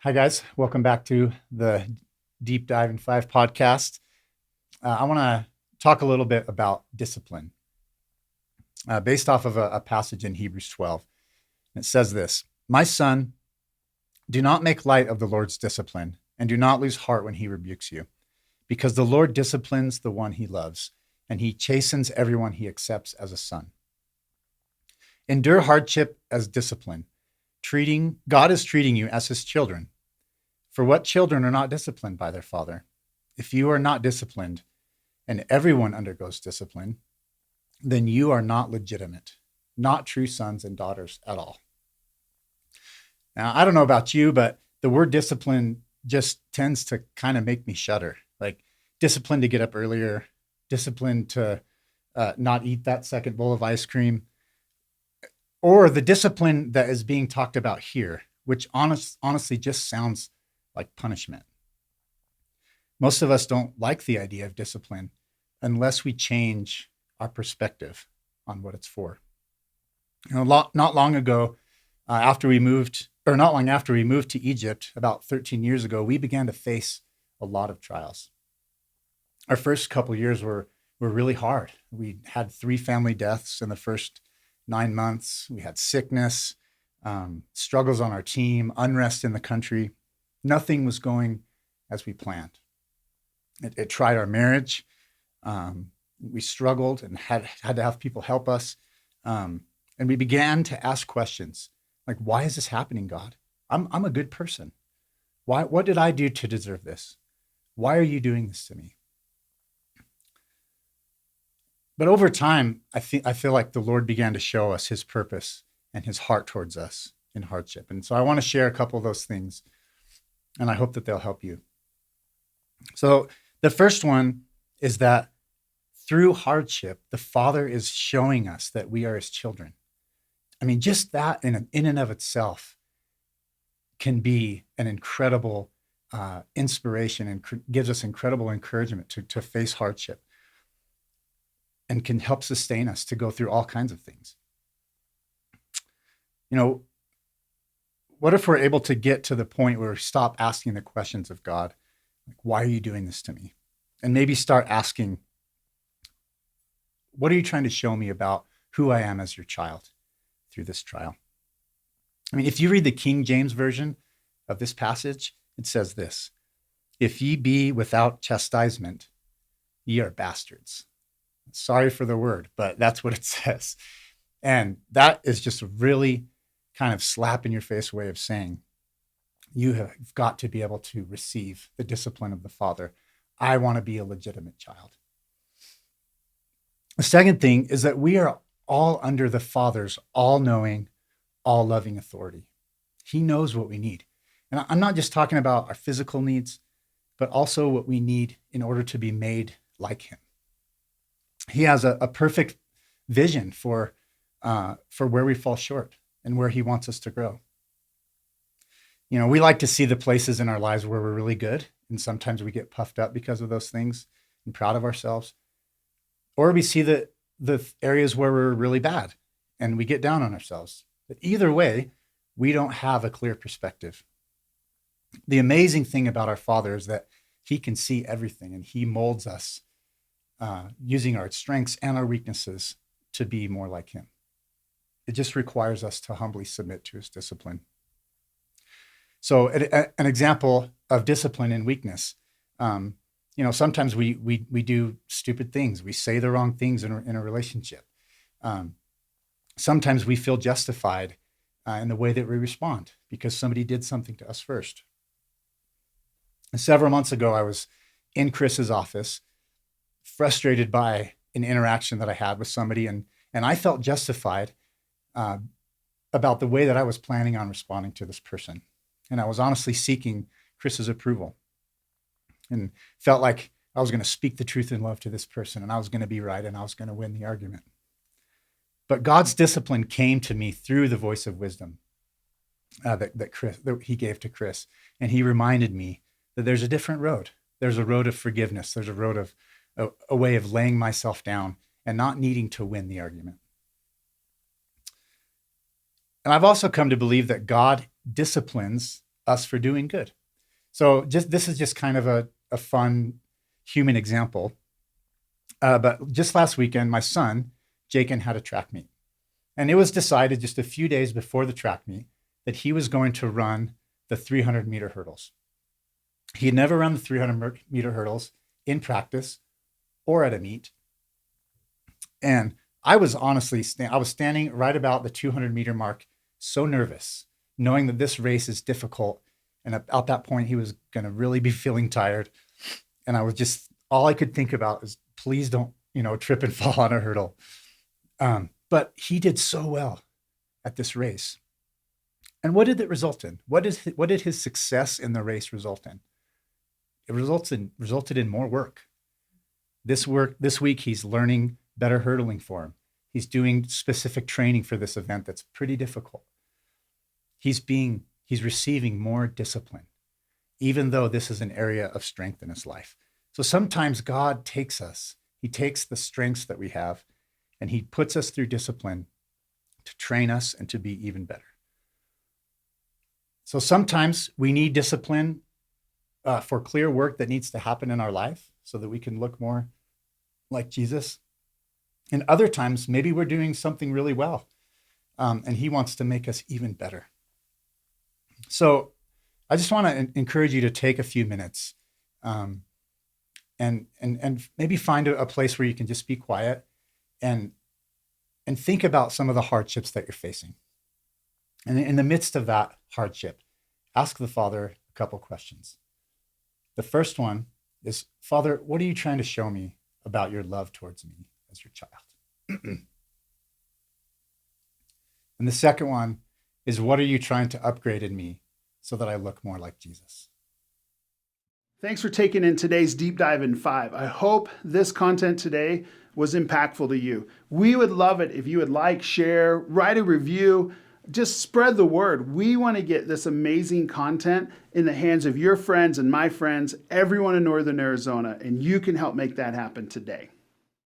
Hi, guys. Welcome back to the Deep Dive in Five podcast. I want to talk a little bit about discipline based off of a passage in Hebrews 12. It says this: My son, do not make light of the Lord's discipline, and do not lose heart when he rebukes you, because the Lord disciplines the one he loves, and he chastens everyone he accepts as a son. Endure hardship as discipline. God is treating you as his children. For what children are not disciplined by their father? If you are not disciplined, and everyone undergoes discipline, then you are not legitimate, not true sons and daughters at all. Now, I don't know about you, but the word discipline just tends to kind of make me shudder. Like discipline to get up earlier, discipline to not eat that second bowl of ice cream, or the discipline that is being talked about here, which honestly just sounds like punishment. Most of us don't like the idea of discipline unless we change our perspective on what it's for. Not long ago, not long after we moved to Egypt, about 13 years ago, we began to face a lot of trials. Our first couple years were really hard. We had 3 family deaths in the first 9 months. We had sickness, struggles on our team, unrest in the country. Nothing was going as we planned. It tried our marriage. We struggled and had to have people help us. And we began to ask questions like, why is this happening, God? I'm a good person. What did I do to deserve this? Why are you doing this to me? But over time, I feel like the Lord began to show us his purpose and his heart towards us in hardship. And so I want to share a couple of those things, and I hope that they'll help you. So the first one is that through hardship, the Father is showing us that we are his children. I mean, just that in and of itself can be an incredible inspiration and gives us incredible encouragement to face hardship, and can help sustain us to go through all kinds of things. What if we're able to get to the point where we stop asking the questions of God, like, why are you doing this to me? And maybe start asking, what are you trying to show me about who I am as your child through this trial? I mean, if you read the King James Version of this passage, it says this: if ye be without chastisement, ye are bastards. Sorry for the word, but that's what it says. And that is just a really kind of slap in your face way of saying, you have got to be able to receive the discipline of the Father. I want to be a legitimate child. The second thing is that we are all under the Father's all-knowing, all-loving authority. He knows what we need. And I'm not just talking about our physical needs, but also what we need in order to be made like him. He has a perfect vision for where we fall short and where he wants us to grow. We like to see the places in our lives where we're really good, and sometimes we get puffed up because of those things and proud of ourselves. Or we see the areas where we're really bad and we get down on ourselves. But either way, we don't have a clear perspective. The amazing thing about our Father is that he can see everything, and he molds us using our strengths and our weaknesses to be more like him. It just requires us to humbly submit to his discipline. So an example of discipline and weakness, sometimes we do stupid things. We say the wrong things in a relationship. Sometimes we feel justified in the way that we respond because somebody did something to us first. And several months ago, I was in Chris's office, frustrated by an interaction that I had with somebody, and I felt justified about the way that I was planning on responding to this person. And I was honestly seeking Chris's approval and felt like I was going to speak the truth in love to this person, and I was going to be right, and I was going to win the argument. But God's discipline came to me through the voice of wisdom that he gave to Chris. And he reminded me that there's a different road. There's a road of forgiveness. There's a road of a way of laying myself down and not needing to win the argument. And I've also come to believe that God disciplines us for doing good. So this is just kind of a fun human example. But just last weekend, my son, Jakin, had a track meet. And it was decided just a few days before the track meet that he was going to run the 300-meter hurdles. He had never run the 300-meter hurdles in practice or at a meet. And I was honestly, I was standing right about the 200-meter mark, so nervous, knowing that this race is difficult. And at that point, he was going to really be feeling tired. And I was just, all I could think about is, please don't, trip and fall on a hurdle. But he did so well at this race. And what did it result in? What did his success in the race result in? It resulted in more work. This week, he's learning better hurdling form. He's doing specific training for this event that's pretty difficult. He's receiving more discipline, even though this is an area of strength in his life. So sometimes God takes us, he takes the strengths that we have, and he puts us through discipline to train us and to be even better. So sometimes we need discipline for clear work that needs to happen in our life so that we can look more like Jesus. And other times, maybe we're doing something really well, and he wants to make us even better. So I just want to encourage you to take a few minutes and maybe find a place where you can just be quiet and think about some of the hardships that you're facing. And in the midst of that hardship, ask the Father a couple questions. The first one is, Father, what are you trying to show me about your love towards me as your child? And the second one is, what are you trying to upgrade in me so that I look more like Jesus? Thanks for taking in today's Deep Dive in 5. I hope this content today was impactful to you. We would love it if you would like, share, write a review, just spread the word. We want to get this amazing content in the hands of your friends and my friends, everyone in Northern Arizona, and you can help make that happen today.